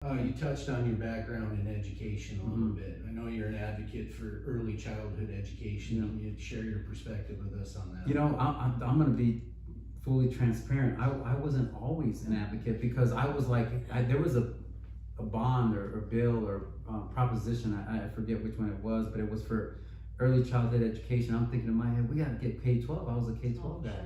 You touched on your background in education a little bit. I know you're an advocate for early childhood education. Can you share your perspective with us on that? You know, I'm going to be fully transparent. I wasn't always an advocate because I was like, there was a bond or bill or proposition, I forget which one it was, but it was for early childhood education. I'm thinking in my head, we got to get K-12. I was a K-12 guy.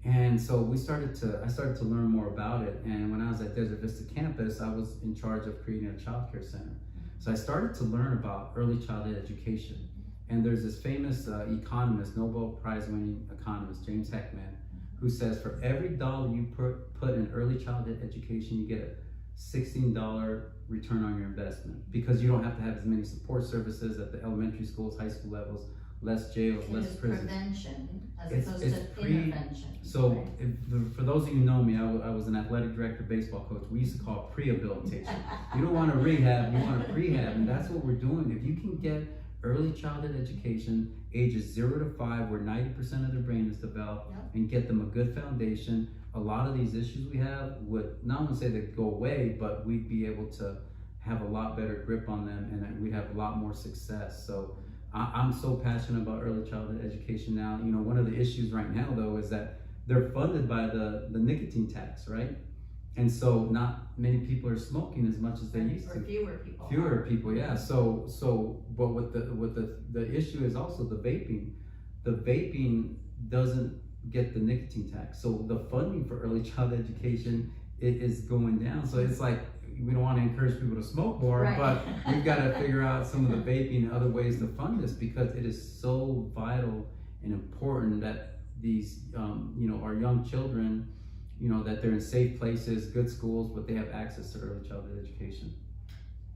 And so I started to learn more about it. And when I was at Desert Vista campus, I was in charge of creating a child care center. So I started to learn about early childhood education. And there's this famous economist, Nobel Prize winning economist, James Heckman, who says for every dollar you put in early childhood education, you get a $16 return on your investment, because you don't have to have as many support services at the elementary schools, high school levels, less jails, less prisons. Prevention as opposed to intervention. So right? For those of you who know me, I was an athletic director, baseball coach. We used to call it prehabilitation. You don't want to rehab, you want to prehab, and that's what we're doing. If you can get early childhood education, ages 0 to 5, where 90% of their brain is developed, and get them a good foundation, a lot of these issues we have would, not want to say they'd go away, but we'd be able to have a lot better grip on them, and we'd have a lot more success. So I'm so passionate about early childhood education now. You know, one of the issues right now, though, is that they're funded by the nicotine tax, right? And so not many people are smoking as much as they used to. Or fewer people. Fewer people, yeah. But what the issue is also the vaping. The vaping doesn't get the nicotine tax. So the funding for early childhood education is going down. So it's like, we don't want to encourage people to smoke more, right, but we've got to figure out some of the vaping and other ways to fund this, because it is so vital and important that these, you know, our young children, you know, that they're in safe places, good schools, but they have access to early childhood education.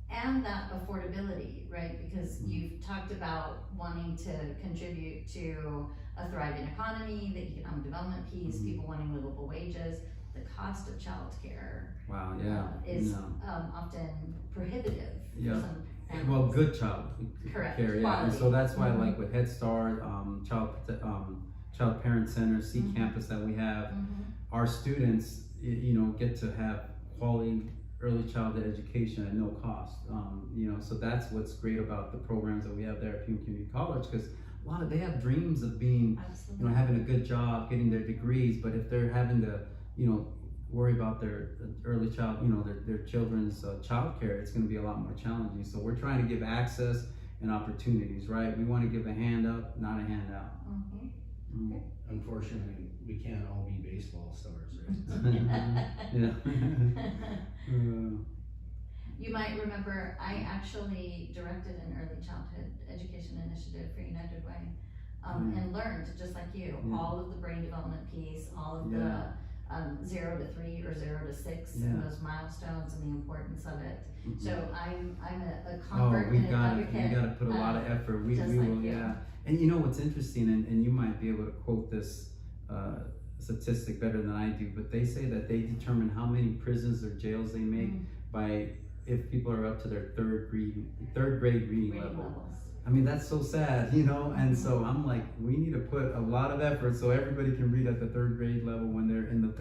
And that affordability, right? Because you've talked about wanting to contribute to a thriving economy, the economic development piece, people wanting livable wages. The cost of childcare is often prohibitive for some families. Well, good child care, and so that's why, like with Head Start, Child Parent Center, C Campus that we have, our students, you know, get to have quality early childhood education at no cost. You know, so that's what's great about the programs that we have there at Pima Community College, because a lot of they have dreams of being, you know, having a good job, getting their degrees, but if they're having to, you know, worry about their early child, you know, their children's child care, it's going to be a lot more challenging. So we're trying to give access and opportunities, right? We want to give a hand up, not a handout. Unfortunately, we can't all be baseball stars, right? You might remember I actually directed an early childhood education initiative for United Way, and learned, just like you, all of the brain development piece, all of the 0 to 3 or 0 to 6, and those milestones and the importance of it. So I'm a convert and an advocate. We got to put a lot of effort. We will, And you know what's interesting, and you might be able to quote this statistic better than I do, but they say that they determine how many prisons or jails they make by if people are up to their third grade reading level. I mean, that's so sad, you know? And so I'm like, we need to put a lot of effort so everybody can read at the 3rd grade level when they're in the 3rd